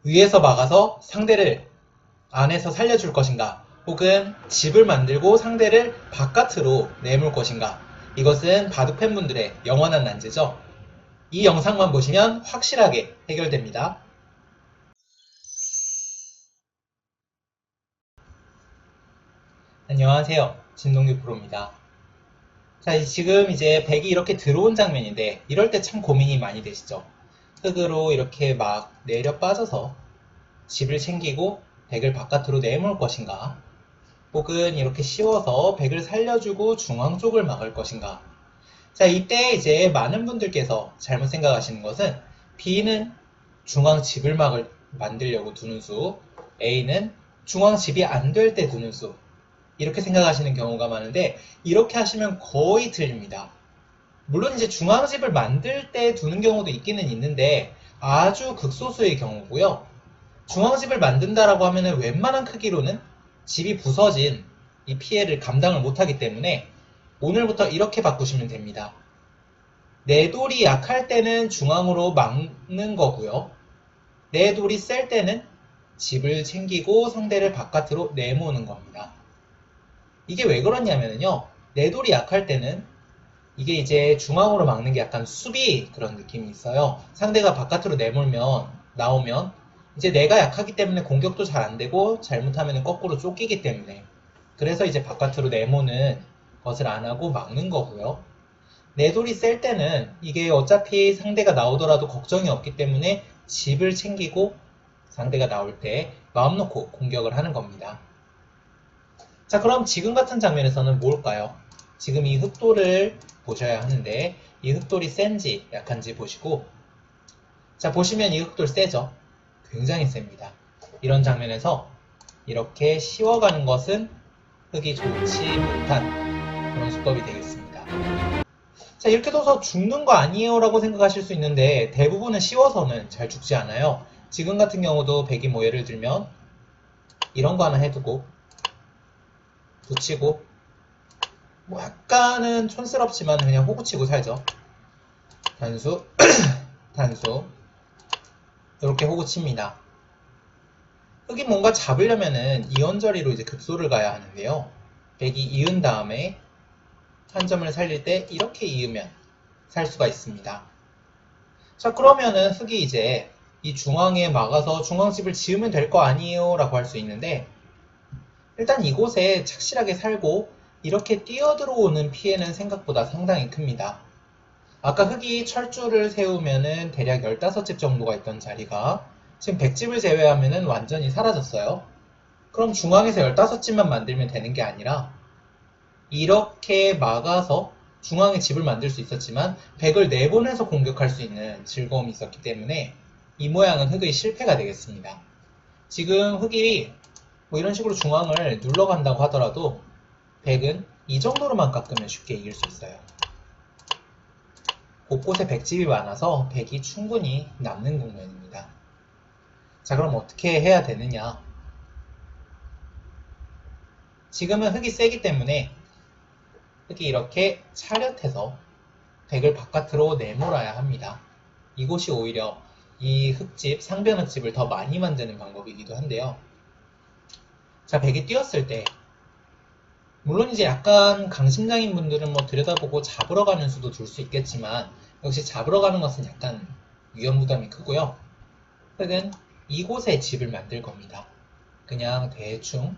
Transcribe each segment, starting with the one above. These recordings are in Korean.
위에서 막아서 상대를 안에서 살려줄 것인가, 혹은 집을 만들고 상대를 바깥으로 내몰 것인가. 이것은 바둑 팬분들의 영원한 난제죠. 이 영상만 보시면 확실하게 해결됩니다. 안녕하세요. 진동규 프로입니다. 자, 지금 이제 백이 이렇게 들어온 장면인데 이럴 때 참 고민이 많이 되시죠. 흙으로 이렇게 막 내려 빠져서 집을 챙기고 백을 바깥으로 내몰 것인가, 혹은 이렇게 씌워서 백을 살려주고 중앙 쪽을 막을 것인가. 자, 이때 이제 많은 분들께서 잘못 생각하시는 것은 B는 중앙 집을 만들려고 두는 수, A는 중앙 집이 안 될 때 두는 수, 이렇게 생각하시는 경우가 많은데 이렇게 하시면 거의 틀립니다. 물론 이제 중앙집을 만들 때 두는 경우도 있기는 있는데 아주 극소수의 경우고요. 중앙집을 만든다라고 하면은 웬만한 크기로는 집이 부서진 이 피해를 감당을 못하기 때문에 오늘부터 이렇게 바꾸시면 됩니다. 내 돌이 약할 때는 중앙으로 막는 거고요. 내 돌이 셀 때는 집을 챙기고 상대를 바깥으로 내모는 겁니다. 이게 왜 그러냐면요. 내 돌이 약할 때는 이게 이제 중앙으로 막는 게 약간 수비 그런 느낌이 있어요. 상대가 바깥으로 나오면 이제 내가 약하기 때문에 공격도 잘 안 되고 잘못하면 거꾸로 쫓기기 때문에, 그래서 이제 바깥으로 내모는 것을 안 하고 막는 거고요. 내 돌이 셀 때는 이게 어차피 상대가 나오더라도 걱정이 없기 때문에 집을 챙기고 상대가 나올 때 마음 놓고 공격을 하는 겁니다. 자, 그럼 지금 같은 장면에서는 뭘까요? 지금 이 흑돌을 보셔야 하는데 이 흑돌이 센지 약한지 보시고, 자, 보시면 이 흑돌 세죠? 굉장히 셉니다. 이런 장면에서 이렇게 씌워가는 것은 흑이 좋지 못한 그런 수법이 되겠습니다. 자, 이렇게 둬서 죽는 거 아니에요 라고 생각하실 수 있는데 대부분은 씌워서는 잘 죽지 않아요. 지금 같은 경우도 백이 뭐 예를 들면 이런 거 하나 해두고 붙이고, 뭐 약간은 촌스럽지만 그냥 호구치고 살죠. 단수 단수 이렇게 호구칩니다. 흑이 뭔가 잡으려면은 이원저리로 이제 급소를 가야 하는데요. 백이 이은 다음에 한 점을 살릴 때 이렇게 이으면 살 수가 있습니다. 자, 그러면은 흑이 이제 이 중앙에 막아서 중앙집을 지으면 될 거 아니에요 라고 할 수 있는데, 일단 이곳에 착실하게 살고 이렇게 뛰어들어오는 피해는 생각보다 상당히 큽니다. 아까 흑이 철줄을 세우면은 대략 15집 정도가 있던 자리가 지금 100집을 제외하면은 완전히 사라졌어요. 그럼 중앙에서 15집만 만들면 되는 게 아니라 이렇게 막아서 중앙에 집을 만들 수 있었지만 100을 내보내서 공격할 수 있는 즐거움이 있었기 때문에 이 모양은 흑의 실패가 되겠습니다. 지금 흑이 뭐 이런 식으로 중앙을 눌러간다고 하더라도 100은 이 정도로만 깎으면 쉽게 이길 수 있어요. 곳곳에 100집이 많아서 100이 충분히 남는 국면입니다. 자, 그럼 어떻게 해야 되느냐? 지금은 흑이 세기 때문에 흑이 이렇게 차렷해서 100을 바깥으로 내몰아야 합니다. 이곳이 오히려 이 흑집, 상변 흑집을 더 많이 만드는 방법이기도 한데요. 자, 100이 뛰었을 때 물론 이제 약간 강심장인 분들은 뭐 들여다보고 잡으러 가는 수도 둘 수 있겠지만 역시 잡으러 가는 것은 약간 위험 부담이 크고요. 흑은 이곳에 집을 만들 겁니다. 그냥 대충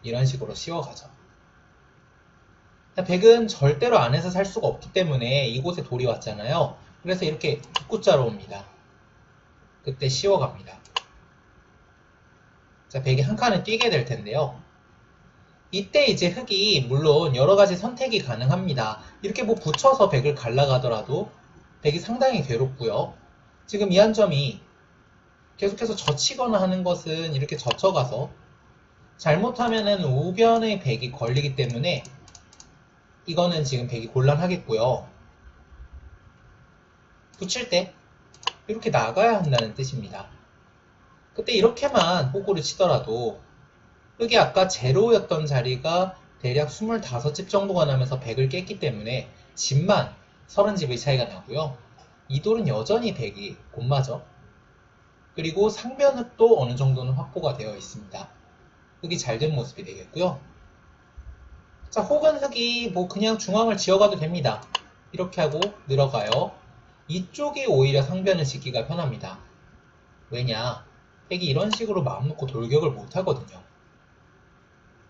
이런 식으로 씌워가죠. 백은 절대로 안에서 살 수가 없기 때문에 이곳에 돌이 왔잖아요. 그래서 이렇게 뒷구자로 옵니다. 그때 씌워갑니다. 자, 백이 한 칸을 뛰게 될 텐데요. 이때 이제 흑이 물론 여러 가지 선택이 가능합니다. 이렇게 뭐 붙여서 백을 갈라가더라도 백이 상당히 괴롭고요. 지금 이 한 점이 계속해서 젖히거나 하는 것은 이렇게 젖혀가서 잘못하면은 우변의 백이 걸리기 때문에 이거는 지금 백이 곤란하겠고요. 붙일 때 이렇게 나가야 한다는 뜻입니다. 그때 이렇게만 호구를 치더라도 흑이 아까 제로였던 자리가 대략 25집 정도가 나면서 100을 깼기 때문에 집만 30집의 차이가 나고요. 이 돌은 여전히 100이 못 맞아. 그리고 상변 흙도 어느 정도는 확보가 되어 있습니다. 흙이 잘 된 모습이 되겠고요. 자, 혹은 흙이 뭐 그냥 중앙을 지어가도 됩니다. 이렇게 하고 늘어가요. 이쪽이 오히려 상변을 짓기가 편합니다. 왜냐? 흙이 이런 식으로 마음 놓고 돌격을 못 하거든요.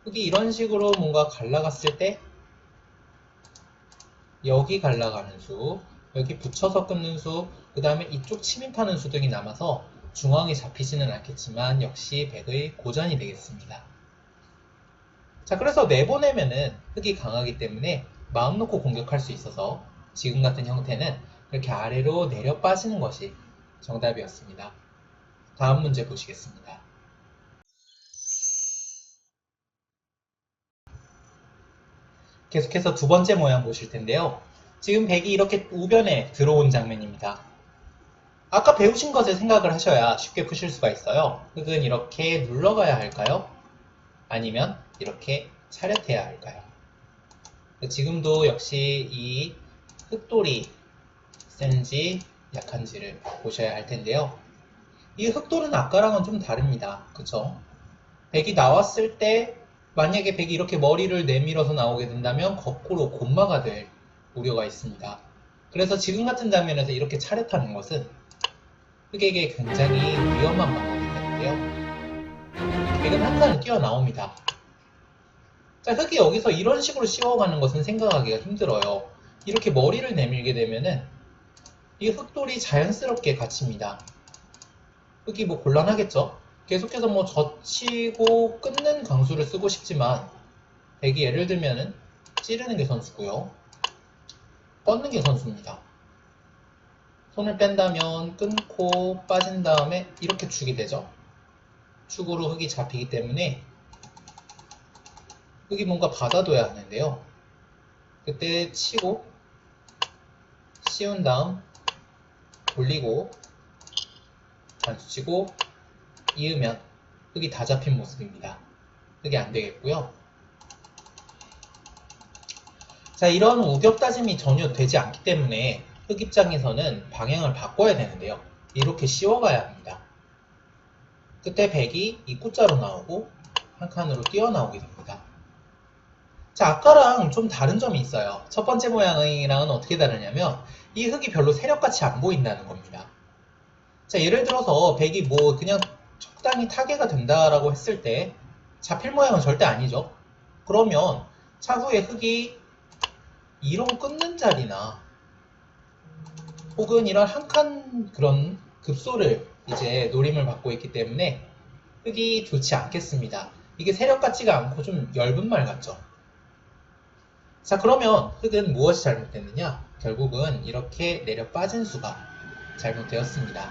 흙이 이런 식으로 뭔가 갈라갔을 때 여기 갈라가는 수, 여기 붙여서 끊는 수, 그 다음에 이쪽 침입하는 수 등이 남아서 중앙이 잡히지는 않겠지만 역시 백의 고전이 되겠습니다. 자, 그래서 내보내면은 흙이 강하기 때문에 마음 놓고 공격할 수 있어서 지금 같은 형태는 이렇게 아래로 내려 빠지는 것이 정답이었습니다. 다음 문제 보시겠습니다. 계속해서 두 번째 모양 보실 텐데요. 지금 백이 이렇게 우변에 들어온 장면입니다. 아까 배우신 것을 생각을 하셔야 쉽게 푸실 수가 있어요. 흙은 이렇게 눌러가야 할까요? 아니면 이렇게 차렷해야 할까요? 지금도 역시 이 흙돌이 센지 약한지를 보셔야 할 텐데요. 이 흙돌은 아까랑은 좀 다릅니다. 그쵸? 백이 나왔을 때 만약에 백이 이렇게 머리를 내밀어서 나오게 된다면 거꾸로 곤마가 될 우려가 있습니다. 그래서 지금 같은 장면에서 이렇게 차렷하는 것은 흑에게 굉장히 위험한 방법이 되는데요. 백은 한 칸을 뛰어나옵니다. 자, 흑이 여기서 이런 식으로 씌워가는 것은 생각하기가 힘들어요. 이렇게 머리를 내밀게 되면은 이 흑돌이 자연스럽게 갇힙니다. 흑이 뭐 곤란하겠죠? 계속해서 뭐 젖히고 끊는 강수를 쓰고 싶지만 백이 예를 들면은 찌르는 게 선수고요. 뻗는 게 선수입니다. 손을 뺀다면 끊고 빠진 다음에 이렇게 축이 되죠. 축으로 흙이 잡히기 때문에 흙이 뭔가 받아둬야 하는데요. 그때 치고 씌운 다음 돌리고 단수치고 이으면 흙이 다 잡힌 모습입니다. 흙이 안 되겠고요. 자, 이런 우격 다짐이 전혀 되지 않기 때문에 흙 입장에서는 방향을 바꿔야 되는데요. 이렇게 씌워가야 합니다. 그때 백이 입구자로 나오고 한 칸으로 뛰어나오게 됩니다. 자, 아까랑 좀 다른 점이 있어요. 첫 번째 모양이랑은 어떻게 다르냐면 이 흙이 별로 세력같이 안 보인다는 겁니다. 자, 예를 들어서 백이 뭐 그냥 적당히 타개가 된다라고 했을 때 잡힐 모양은 절대 아니죠. 그러면 차후에 흙이 이런 끊는 자리나 혹은 이런 한 칸 그런 급소를 이제 노림을 받고 있기 때문에 흙이 좋지 않겠습니다. 이게 세력 같지가 않고 좀 엷은 말 같죠. 자, 그러면 흙은 무엇이 잘못됐느냐? 결국은 이렇게 내려 빠진 수가 잘못되었습니다.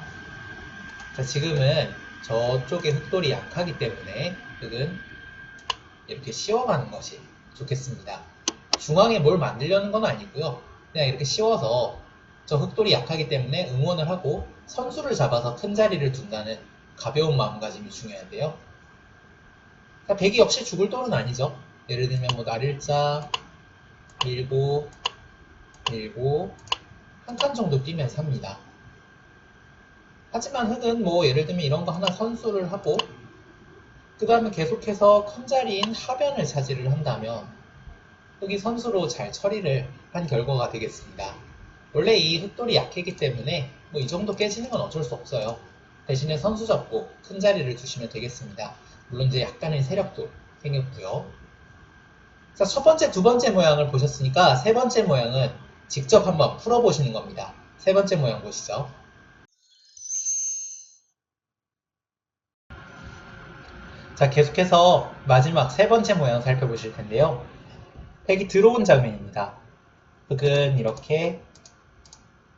자, 지금은 저쪽의 흙돌이 약하기 때문에 흙은 이렇게 씌워가는 것이 좋겠습니다. 중앙에 뭘 만들려는 건 아니고요. 그냥 이렇게 씌워서 저 흙돌이 약하기 때문에 응원을 하고 선수를 잡아서 큰 자리를 둔다는 가벼운 마음가짐이 중요한데요. 자, 백이 역시 죽을 돌은 아니죠. 예를 들면 뭐 날일자 밀고 한 칸 정도 뛰면 삽니다. 하지만 흙은 뭐 예를 들면 이런 거 하나 선수를 하고 그 다음에 계속해서 큰 자리인 하변을 차지를 한다면 흙이 선수로 잘 처리를 한 결과가 되겠습니다. 원래 이 흙돌이 약했기 때문에 뭐 이 정도 깨지는 건 어쩔 수 없어요. 대신에 선수 잡고 큰 자리를 두시면 되겠습니다. 물론 이제 약간의 세력도 생겼고요. 자, 첫 번째, 두 번째 모양을 보셨으니까 세 번째 모양은 직접 한번 풀어보시는 겁니다. 세 번째 모양 보시죠. 자, 계속해서 마지막 세 번째 모양 살펴보실 텐데요. 백이 들어온 장면입니다. 흙은 이렇게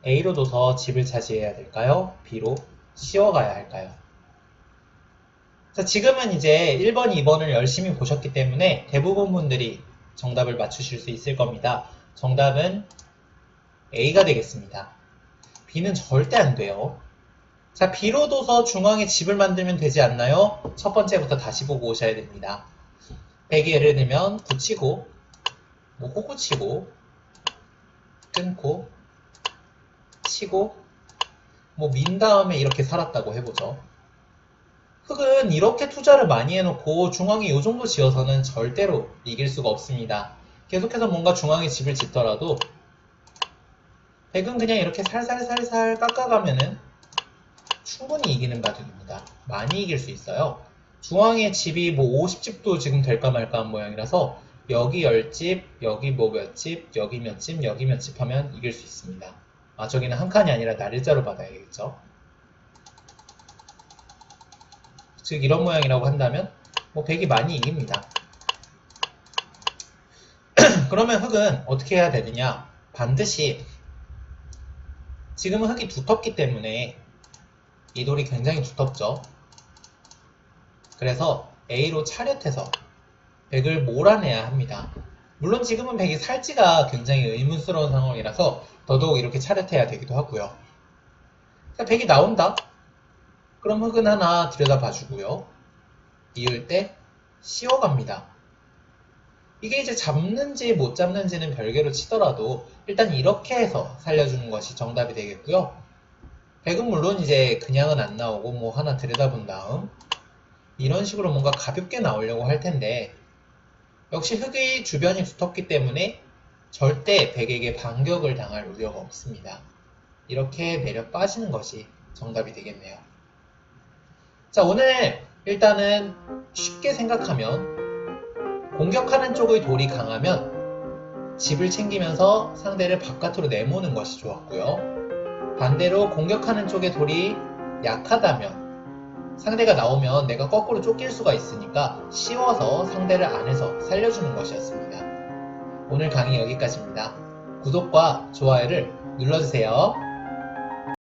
A로 둬서 집을 차지해야 될까요? B로 씌워가야 할까요? 자, 지금은 이제 1번, 2번을 열심히 보셨기 때문에 대부분 분들이 정답을 맞추실 수 있을 겁니다. 정답은 A가 되겠습니다. B는 절대 안 돼요. 자, B로 둬서 중앙에 집을 만들면 되지 않나요? 첫 번째부터 다시 보고 오셔야 됩니다. 백이 예를 들면 굳히고 뭐 호구치고 끊고 치고 뭐 민 다음에 이렇게 살았다고 해보죠. 흑은 이렇게 투자를 많이 해놓고 중앙에 이 정도 지어서는 절대로 이길 수가 없습니다. 계속해서 뭔가 중앙에 집을 짓더라도 백은 그냥 이렇게 살살살살 깎아가면은 충분히 이기는 바둑입니다. 많이 이길 수 있어요. 중앙에 집이 뭐 50집도 지금 될까 말까 한 모양이라서 여기 10집, 여기 뭐 몇 집, 여기 몇 집, 여기 몇 집 하면 이길 수 있습니다. 아, 저기는 한 칸이 아니라 날일자로 받아야겠죠. 즉 이런 모양이라고 한다면 뭐 백이 많이 이깁니다. 그러면 흑은 어떻게 해야 되느냐? 반드시 지금은 흑이 두텁기 때문에 이 돌이 굉장히 두텁죠. 그래서 A로 차렷해서 백을 몰아내야 합니다. 물론 지금은 백이 살지가 굉장히 의문스러운 상황이라서 더더욱 이렇게 차렷해야 되기도 하고요. 자, 백이 나온다. 그럼 흑은 하나 들여다봐주고요. 이을 때 씌워갑니다. 이게 이제 잡는지 못 잡는지는 별개로 치더라도 일단 이렇게 해서 살려주는 것이 정답이 되겠고요. 백은 물론 이제 그냥은 안 나오고 뭐 하나 들여다본 다음 이런 식으로 뭔가 가볍게 나오려고 할 텐데 역시 흑의 주변이 두텁기 때문에 절대 백에게 반격을 당할 우려가 없습니다. 이렇게 내려 빠지는 것이 정답이 되겠네요. 자, 오늘 일단은 쉽게 생각하면 공격하는 쪽의 돌이 강하면 집을 챙기면서 상대를 바깥으로 내모는 것이 좋았고요. 반대로 공격하는 쪽의 돌이 약하다면 상대가 나오면 내가 거꾸로 쫓길 수가 있으니까 씌워서 상대를 안에서 살려주는 것이었습니다. 오늘 강의 여기까지입니다. 구독과 좋아요를 눌러주세요.